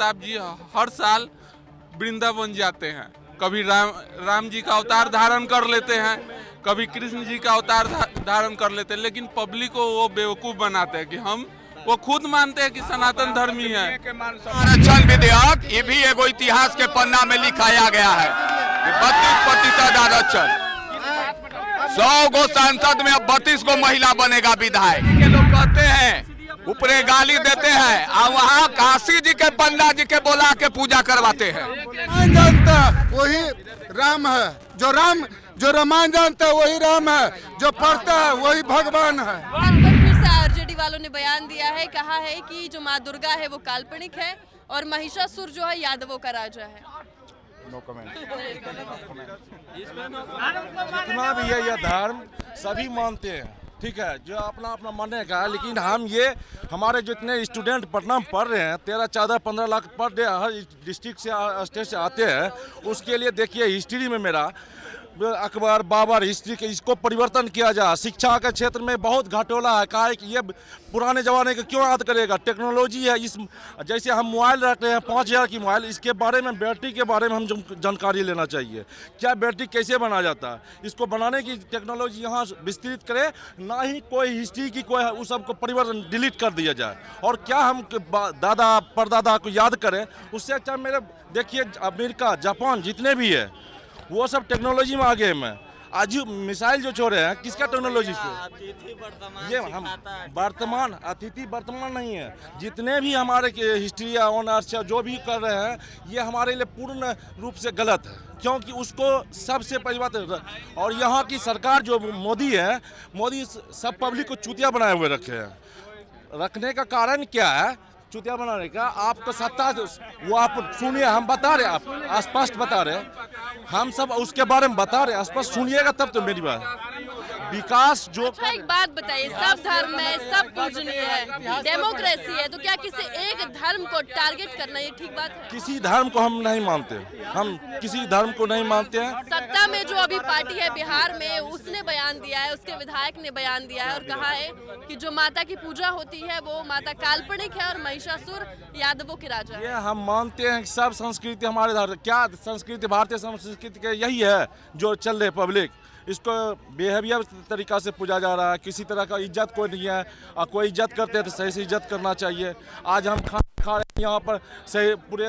प्रताप जी हर साल वृंदावन जाते हैं। कभी राम जी का अवतार धारण कर लेते हैं, कभी कृष्ण जी का अवतार धारण कर लेते हैं, लेकिन पब्लिक को वो बेवकूफ बनाते हैं कि वो खुद मानते हैं कि सनातन धर्मी है। आरक्षण विधेयक ये भी एगो इतिहास के पन्ना में लिखाया गया है। 32% आरक्षण, 100 गो सांसद में अब 32 गो महिला बनेगा विधायक। के लोग कहते हैं ऊपरे गाली देते हैं और वहाँ काशी जी के पंडा जी के बोला के पूजा करवाते हैं। जानता वही राम है, जो रामायण जानता है वही राम है, जो पढ़ता है वही भगवान है। फिर से आरजेडी वालों ने बयान दिया है, कहा है कि जो माँ दुर्गा है वो काल्पनिक है और महिषासुर जो है यादवों का राजा है। No comment. जितना भी है यह धर्म सभी मानते हैं, ठीक है, जो अपना अपना मानने का है। लेकिन हम ये हमारे जितने स्टूडेंट पटना में पढ़ रहे हैं 13, 14, 15 लाख पर डे हर डिस्ट्रिक्ट से स्टेट से आते हैं। उसके लिए देखिए हिस्ट्री में मेरा अकबर बाबर हिस्ट्री के इसको परिवर्तन किया जाए। शिक्षा के क्षेत्र में बहुत घटोला है, कहा है कि ये पुराने ज़माने का क्यों याद करेगा। टेक्नोलॉजी है, इस जैसे हम मोबाइल रखते हैं 5000 की मोबाइल, इसके बारे में बैटरी के बारे में हम जानकारी लेना चाहिए। क्या बैटरी कैसे बनाया जाता है, इसको बनाने की टेक्नोलॉजी यहाँ विस्तृत करे, ना ही कोई हिस्ट्री की कोई उस सबको परिवर्तन डिलीट कर दिया जाए। और क्या हम दादा परदादा को याद करें, उससे अच्छा मेरे देखिए अमेरिका जापान जितने भी है वो सब टेक्नोलॉजी में आगे हैं। आज मिसाइल जो छोड़े हैं किसका टेक्नोलॉजी से, ये हम वर्तमान अतिथि वर्तमान नहीं है। जितने भी हमारे हिस्ट्री ऑनर्स जो भी कर रहे हैं ये हमारे लिए पूर्ण रूप से गलत है, क्योंकि उसको सबसे परिवर्तन। और यहाँ की सरकार जो मोदी है, मोदी सब पब्लिक को चूतिया बनाए हुए रखे हैं। रखने का कारण क्या है चूतिया बनाने का? आपको सत्ता वो आप सुनिए, हम बता रहे, आप स्पष्ट बता रहे, हम सब उसके बारे में बता रहे, स्पष्ट सुनिएगा तब तो मेरी बात। विकास जो अच्छा एक बात बताइए, सब धर्म है, सब पूजनीय है, डेमोक्रेसी है, तो क्या किसी एक धर्म को टारगेट करना ये ठीक बात है? किसी धर्म को हम नहीं मानते, हम किसी धर्म को नहीं मानते हैं। सत्ता में जो अभी पार्टी है बिहार में, उसने बयान दिया है, उसके विधायक ने बयान दिया है और कहा है कि जो माता की पूजा होती है वो माता काल्पनिक है और महिषासुर यादवों के राजा है। ये हम मानते हैं कि सब संस्कृति हमारे धर्म, क्या संस्कृति भारतीय संस्कृति के यही है जो चल रहे पब्लिक, इसको बेहवियर तरीका से पूजा जा रहा है। किसी तरह का इज्जत कोई नहीं है, और कोई इज्जत करते हैं तो सही से इज्जत करना चाहिए। आज हम खाना खा रहे हैं यहाँ पर सही पूरे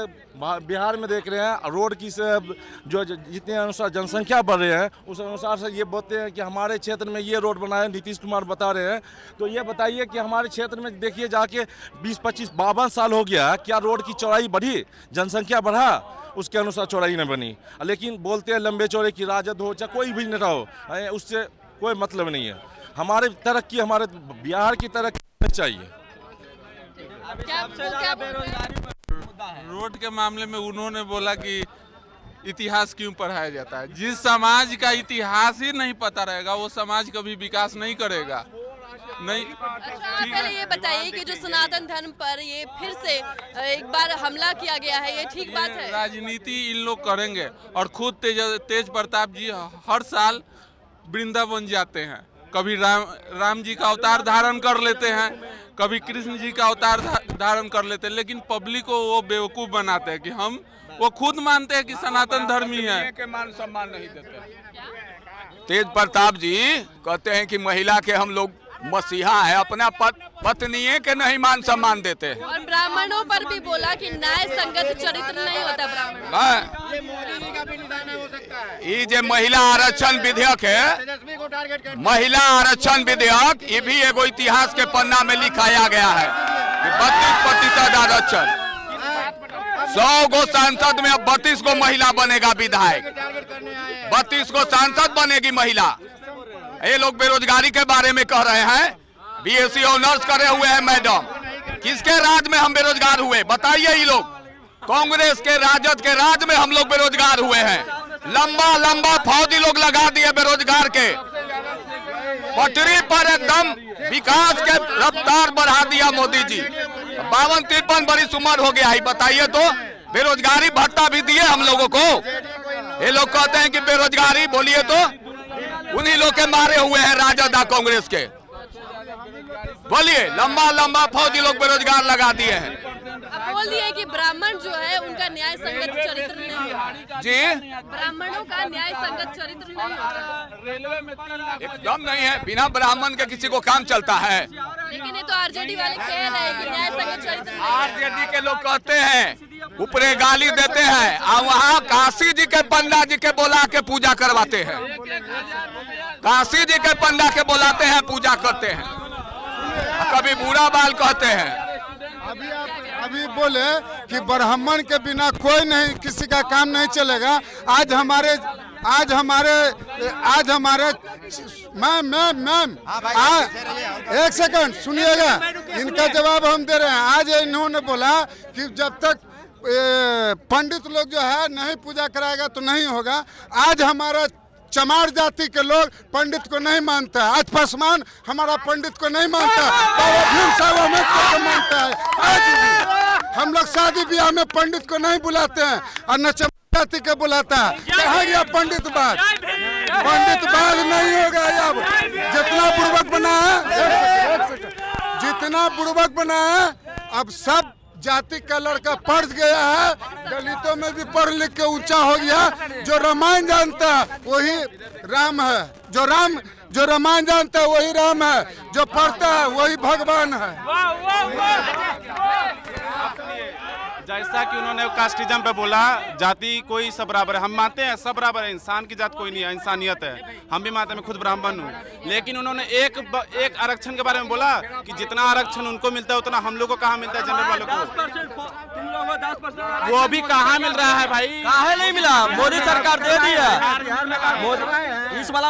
बिहार में देख रहे हैं, रोड की से जो जितने अनुसार जनसंख्या बढ़ रहे हैं उस अनुसार से ये बोलते हैं कि हमारे क्षेत्र में ये रोड बना है, नीतीश कुमार बता रहे हैं। तो ये बताइए कि हमारे क्षेत्र में देखिए जाके 20, 25, 52 साल हो गया, क्या रोड की चौड़ाई बढ़ी, जनसंख्या बढ़ा, उसके अनुसार चौड़ाई नहीं बनी। लेकिन बोलते हैं लंबे चौड़े की राजद हो चाहे कोई भी नेता हो, उससे कोई मतलब नहीं है। हमारे तरक्की, हमारे बिहार की तरक्की चाहिए। रोड के मामले में उन्होंने बोला कि इतिहास क्यों पढ़ाया जाता है। जिस समाज का इतिहास ही नहीं पता रहेगा वो समाज कभी विकास नहीं करेगा। नहीं। अच्छा पहले ये बताइए कि जो सनातन धर्म पर ये फिर से एक बार हमला किया गया है, ये ठीक बात है? राजनीति इन लोग करेंगे और खुद तेज प्रताप जी हर साल वृंदावन जाते हैं। कभी राम जी का अवतार धारण कर लेते हैं, कभी कृष्ण जी का अवतार धारण कर लेते हैं, लेकिन पब्लिक को वो बेवकूफ बनाते हैं कि वो खुद मानते हैं कि सनातन धर्मी है। मान सम्मान नहीं देते। तेज प्रताप जी कहते हैं कि महिला के हम लोग मसीहा है, अपना पत्नी के नहीं मान सम्मान देते। और ब्राह्मणों पर भी बोला कि न्याय संगत चरित्र नहीं होता ब्राह्मण। ये जो महिला आरक्षण विधेयक है, महिला आरक्षण विधेयक ये भी एगो इतिहास के पन्ना में लिखाया गया है। 32% आरक्षण, 100 गो सांसद में अब 32 गो महिला बनेगा विधायक, 32 गो सांसद बनेगी महिला। ये लोग बेरोजगारी के बारे में कह रहे हैं, बीएससी ऑनर्स करे हुए हैं मैडम। किसके राज में हम बेरोजगार हुए बताइए? ये लोग कांग्रेस के राजद के राज में हम लोग बेरोजगार हुए हैं। लंबा लंबा फौजी लोग लगा दिए बेरोजगार के, पटरी पर एकदम विकास के रफ्तार बढ़ा दिया मोदी जी। 52-53 बड़ी उम्र हो गया है, बताइए तो बेरोजगारी भत्ता भी दिए हम लोगों को। ये लोग कहते हैं कि बेरोजगारी, बोलिए तो उन्हीं लोग के मारे हुए हैं राजद कांग्रेस के। बोलिए, लंबा लंबा फौजी लोग बेरोजगार लगा दिए हैं। बोल दिए कि ब्राह्मण जो है उनका न्याय संगत चरित्र नहीं होता। जी ब्राह्मणों का न्याय संगत चरित्र नहीं होता। एकदम नहीं है, बिना ब्राह्मण के किसी को काम चलता है। लेकिन ये तो आरजेडी वाले कह रहे हैं कि न्याय संगत चरित्र नहीं है। आरजेडी के लोग कहते हैं, ऊपरे गाली देते हैं और वहाँ काशी जी के पंडा जी के बुला के पूजा करवाते हैं। काशी जी के पंडा के बुलाते हैं, पूजा करते हैं, कभी बुरा बाल कहते हैं। अभी बोले कि ब्राह्मण के बिना कोई नहीं, किसी का काम नहीं चलेगा। आज हमारे मैम एक सेकंड सुनिएगा, इनका जवाब हम दे रहे हैं। आज इन्होंने बोला कि जब तक पंडित लोग जो है नहीं पूजा कराएगा तो नहीं होगा। आज हमारा चमार जाति के लोग पंडित को नहीं मानता है। आज पासवान हमारा पंडित को नहीं मानता, बाबा भीम साहब अम्बेडकर को मानता है। आज भी हम लोग शादी ब्याह में पंडित को नहीं बुलाते हैं और न चमार जाति के बुलाता है। कहाँ गया पंडित बात? पंडित बात नहीं होगा। अब जितना बुड़बक बना है, जितना बुड़बक बना है, अब सब जाति का लड़का पढ़ गया है, दलितों में भी पढ़ लिख के ऊंचा हो गया। जो रामायण जानता है वही राम है, जो रामायण जानता है वही राम है, जो पढ़ता है वही भगवान है। जैसा कि उन्होंने कास्टिज्म पे बोला, जाति कोई सब बराबर है, हम मानते हैं सब बराबर है, इंसान की जात कोई नहीं है, इंसानियत है, हम भी मानते हैं। मैं खुद ब्राह्मण हूँ, लेकिन उन्होंने एक आरक्षण के बारे में बोला कि जितना आरक्षण उनको मिलता है उतना हम लोग को कहाँ मिलता है, जनरल वालों को। वो भी कहाँ मिल रहा है भाई? काहे नहीं मिला? मोदी सरकार दे दी है, इस वाला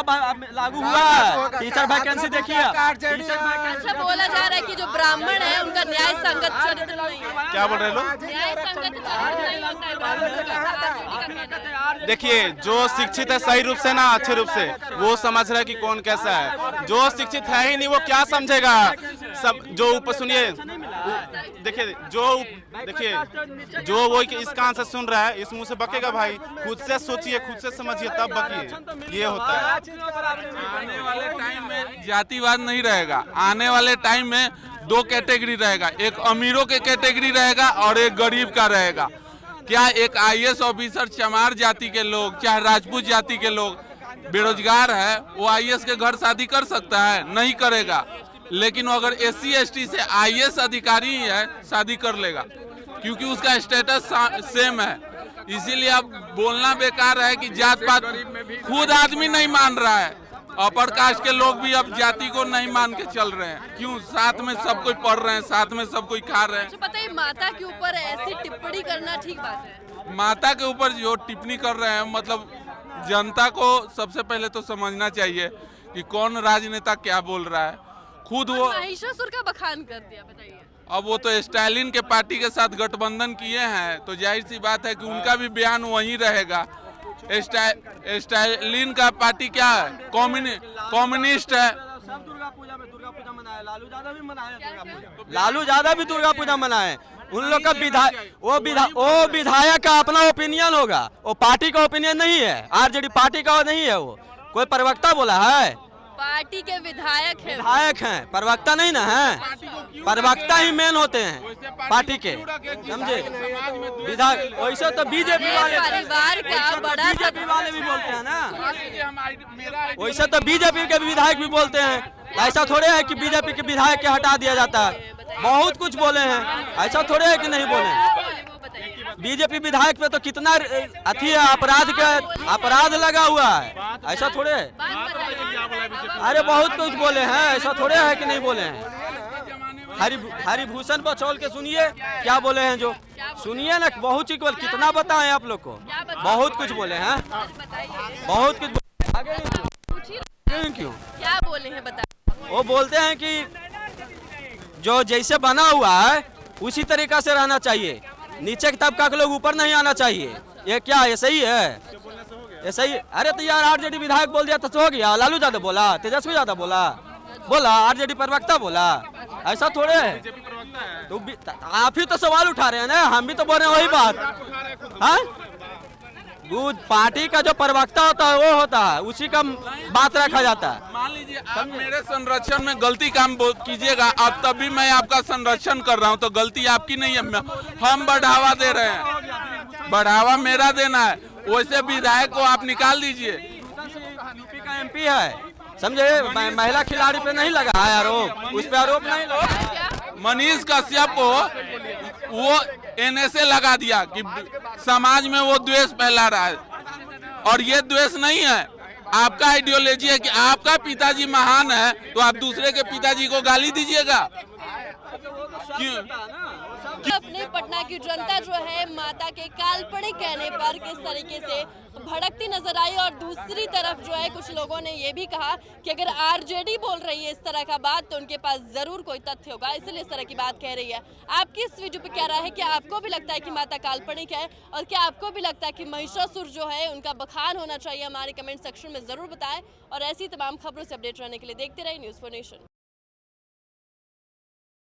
लागू हुआ है। टीचर वैकेंसी देखिए। अच्छा बोला जा रहा है कि जो ब्राह्मण है उनका न्याय संगत चरित्र नहीं है। क्या बोल रहे लोग? न्याय संगत चरित्र नहीं होता है ब्राह्मणों का। देखिए, जो शिक्षित है सही रूप से ना, अच्छे रूप से, वो समझ रहा है कि कौन कैसा है। जो शिक्षित है ही नहीं वो क्या समझेगा? सब जो ऊपर सुनिए, देखिए जो वो इस कान से सुन रहा है इस मुंह से बकेगा भाई। खुद से सोचिए, खुद से समझिए, तब बकिए। ये होता है। आने वाले टाइम में जातिवाद नहीं रहेगा। आने वाले टाइम में दो कैटेगरी रहेगा, एक अमीरों के कैटेगरी रहेगा और एक गरीब का रहेगा। क्या एक आईएएस ऑफिसर चमार जाति के लोग, चाहे राजपूत जाति के लोग बेरोजगार है, वो आईएएस के घर शादी कर सकता है? नहीं करेगा। लेकिन अगर एससी एसटी से आईएएस अधिकारी ही है, शादी कर लेगा, क्योंकि उसका स्टेटस सेम है। इसीलिए अब बोलना बेकार है कि जात पात खुद आदमी नहीं मान रहा है। अपर कास्ट के लोग भी अब जाति को नहीं मान के चल रहे हैं। क्यों? साथ में सब कोई पढ़ रहे हैं, साथ में सब कोई खा रहे हैं। पता है माता के ऊपर ऐसी टिप्पणी करना ठीक बात है? माता के ऊपर जो टिप्पणी कर रहे हैं, मतलब जनता को सबसे पहले तो समझना चाहिए कि कौन राजनेता क्या बोल रहा है। खुद वो महिषासुर का बखान कर दिया, बताइए। अब वो तो स्टालिन के पार्टी के साथ गठबंधन किए हैं, तो जाहिर सी बात है कि उनका भी बयान वही रहेगा। स्टालिन का पार्टी क्या है? कम्युनिस्ट है। दुर्गा पूजा मनाया, लालू यादव भी मनाया दुर्गा पूजा। लालू यादव भी दुर्गा पूजा मनाए। उन लोग का वो विधायक का अपना ओपिनियन होगा, वो पार्टी का ओपिनियन नहीं है। आरजेडी पार्टी का नहीं है, वो कोई प्रवक्ता बोला है? पार्टी के विधायक हैं, प्रवक्ता नहीं ना है। प्रवक्ता ही मेन होते हैं पार्टी के, समझे? विधायक वैसे तो बीजेपी वाले परिवार का बड़ा बीजेपी वाले भी बोलते हैं ना, वैसे तो बीजेपी के विधायक भी बोलते हैं। ऐसा थोड़े है कि बीजेपी के विधायक के हटा दिया जाता है। बहुत कुछ बोले हैं, ऐसा थोड़े है कि नहीं बोले। बीजेपी विधायक पे तो कितना अथी है, अपराध लगा हुआ है, ऐसा थोड़े है। अरे बहुत कुछ बोले हैं, ऐसा थोड़े है कि नहीं बोले हैं। हरिभूषण बचौल के सुनिए क्या बोले हैं, जो सुनिए ना, बहुत चीज बोले। कितना बताएं आप लोग को? बहुत कुछ बोले हैं, बहुत कुछ। आगे क्यों क्या बोले हैं बता? वो बोलते हैं कि जो जैसे बना हुआ है उसी तरीका से रहना चाहिए, नीचे के तबका के लोग ऊपर नहीं आना चाहिए। ये क्या, ये सही है? ये सही? अरे तो यार आरजेडी विधायक बोल दिया तो हो गया। लालू यादव बोला, तेजस्वी यादव बोला, आरजेडी प्रवक्ता बोला, ऐसा थोड़े है। तो आप ही तो सवाल उठा रहे हैं ना, हम भी तो बोल रहे हैं वही बात। हाँ, पार्टी का जो प्रवक्ता होता है वो होता है, उसी का बात रखा जाता है। मान लीजिए आप मेरे संरक्षण में गलती काम कीजिएगा, अब तभी मैं आपका संरक्षण कर रहा हूं, तो गलती आपकी नहीं है, हम बढ़ावा दे रहे हैं, बढ़ावा मेरा देना है। वैसे विधायक को आप निकाल दीजिए। यूपी का एमपी है, समझे, महिला खिलाड़ी पे नहीं लगा है आरोप, उस पे आरोप नहीं लगा। मनीष कश्यप को वो एनएसए लगा दिया कि समाज में वो द्वेष फैला रहा है, और ये द्वेष नहीं है, आपका आइडियोलॉजी है कि आपका पिताजी महान है तो आप दूसरे के पिताजी को गाली दीजिएगा। क्यों? अपने पटना की जनता जो है माता के काल्पनिक कहने पर किस तरीके से भड़कती नजर आई, और दूसरी तरफ जो है कुछ लोगों ने ये भी कहा कि अगर आरजेडी बोल रही है इस तरह का बात तो उनके पास जरूर कोई तथ्य होगा, इसलिए इस तरह की बात कह रही है। आपकी इस वीडियो पे क्या राय है? क्या आपको भी लगता है कि माता काल्पनिक है, और क्या आपको भी लगता है कि महिषासुर जो है उनका बखान होना चाहिए? हमारे कमेंट सेक्शन में जरूर बताएं, और ऐसी तमाम खबरों से अपडेट रहने के लिए देखते रहिए न्यूज़4 नेशन।